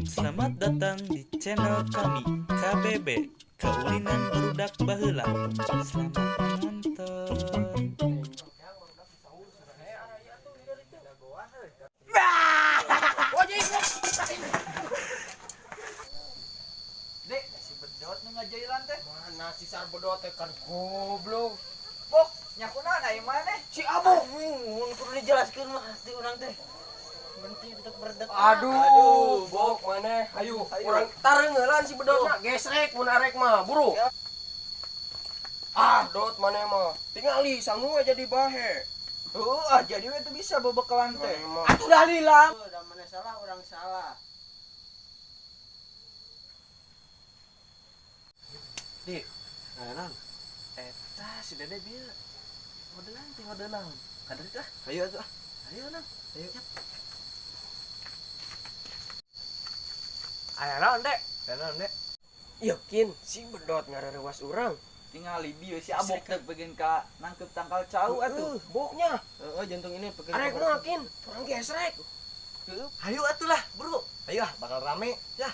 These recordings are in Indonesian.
Selamat datang di channel kami KBB Kaulinan Barudak Baheula. Selamat menonton. Dek, si bedot nu ngajailan teh. Mana si Sarbedot teh kan goblok. Bok, nyakuna da mana? Si Abu. Mun kudu dijelaskeun mah hati urang teh. Penting untuk berdekat. Aduh, bok mana? Ayo, urang tareungeulan si Bedotna gesrek mun arek mah, buru. Ah, dot mana mah? Tingali sangu aja di bahe. Jadi we teh bisa bebekalan teh. Atuh dah lila. Da mana salah urang salah. Di, Nah, eta si Dede bieu. Modelan teh modelan. Kadari tah. Ayo atuh. Ayo nang. Ayo. Aya naon, Dek? Naon, Dek? Yakin si Bedot ngarerewas urang. Tingali bieu si abok teh pengen ka nangkep tangkal cau atuh. Boknya. jantung ini pegang. Arek makin, orang gesrek. Ayo atuh lah, Bro. Ayo, bakal rame. Ya.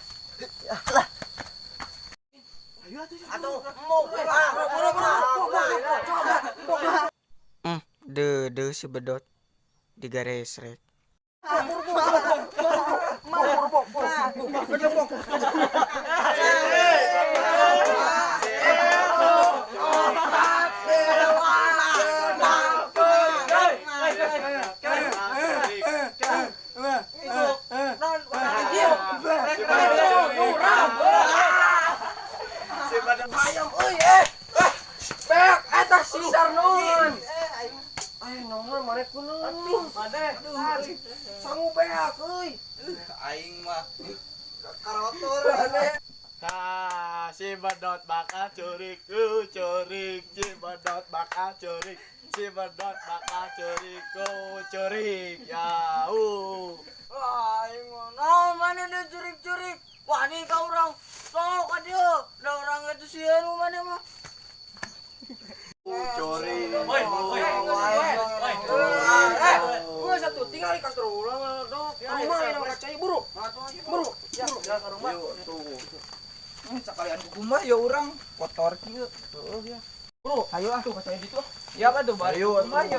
Ayo atuh. Atau mau De si Bedot digaresrek. ayam euy Pek eta sisar naon? Naon mane kunaon? Sangu beak euy. Aing mah karotor. Si Bedot bakal curik, curik. Si Bedot bakal curik, si Bedot bakal curik, curik. Ya, Aing mah mana dia curik-curik. Wah, ini ka urang. Sok ka dieu. Da urang itu sieun mana mah. curik. Gua satu tinggal di kasur ulang dok. Rumah yang kacai buru. Buru. Sakalian kumaha ya urang kotor kieu. Heeh ya. Buru. Ayo atuh kacai ditu. Ya atuh bari. Ayo kumaha ya.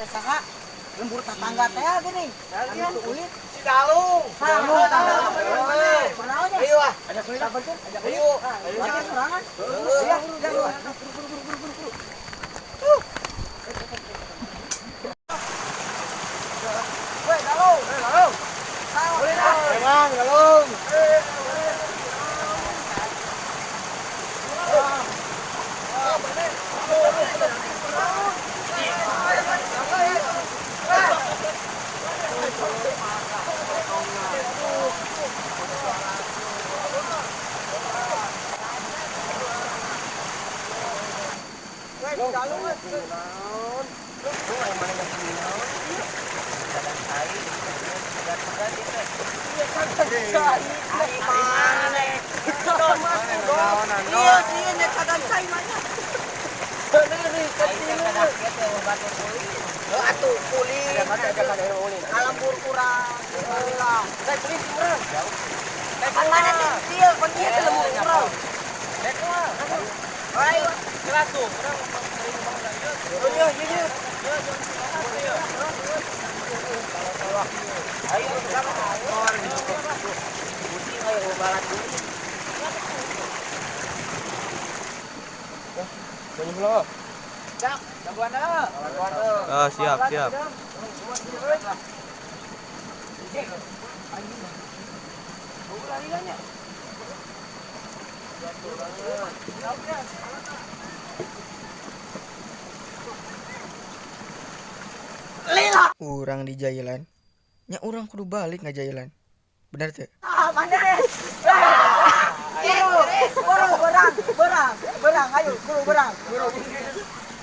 Saha? Lembur tetangga teh gini. Anu ulit. Si Dalung. Ayo ah. Ada kulit apa tuh? Ayo. Lagi serangan. Iya sih, nya kadang sai mana. Atuh kulit. Kalambur kurang. Saya beli kurang. Kan mana teh dia kon dia teh lembur kurang. Ayo, Jelas tuh. Banyak belum? Siap. Urang di jailan. Nya urang kudu balik ngajailan. Bener teh? Mana? Berang, ayo, berang.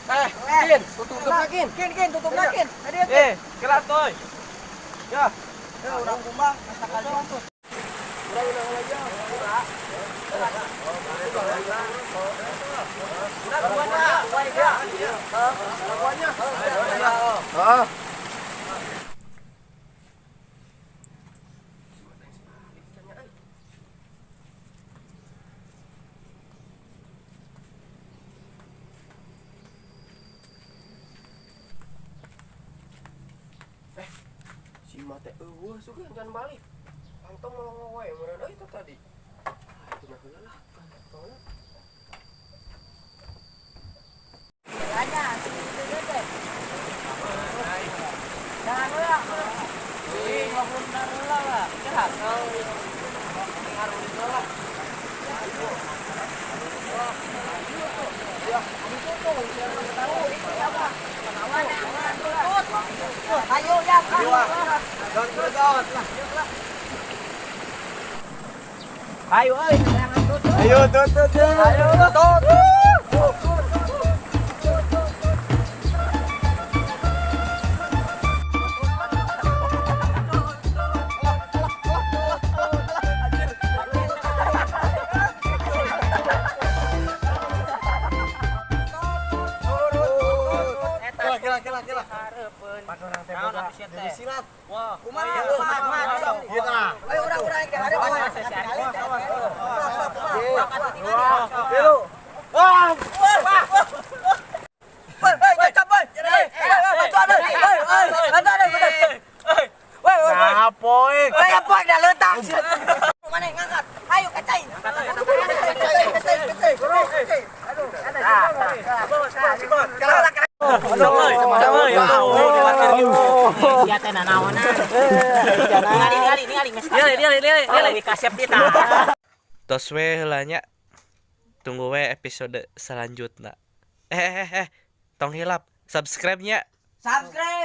Kin, tutup lagi. Kin, tutup lagi. Kelas toy. Ya. Orang kumbang, masakan tuh. Udah aja. Si mate suka jangan balik. Antum mau ngowe meureun itu tadi. Ah, itu mah heula lah. Hanya sini deh. Jangan lu ya. Ayo ya. Ayo euy, jangan tutup. Ayo tut. Ayo tutup. Kira. Naon atuh sia teh? Silat. Wah, Kumaha? Kita. Ayo urang-urang ke ada poe. Tos we heula nya. Tunggu we episode selanjutnya. Tong hilap subscribe nya. Subscribe.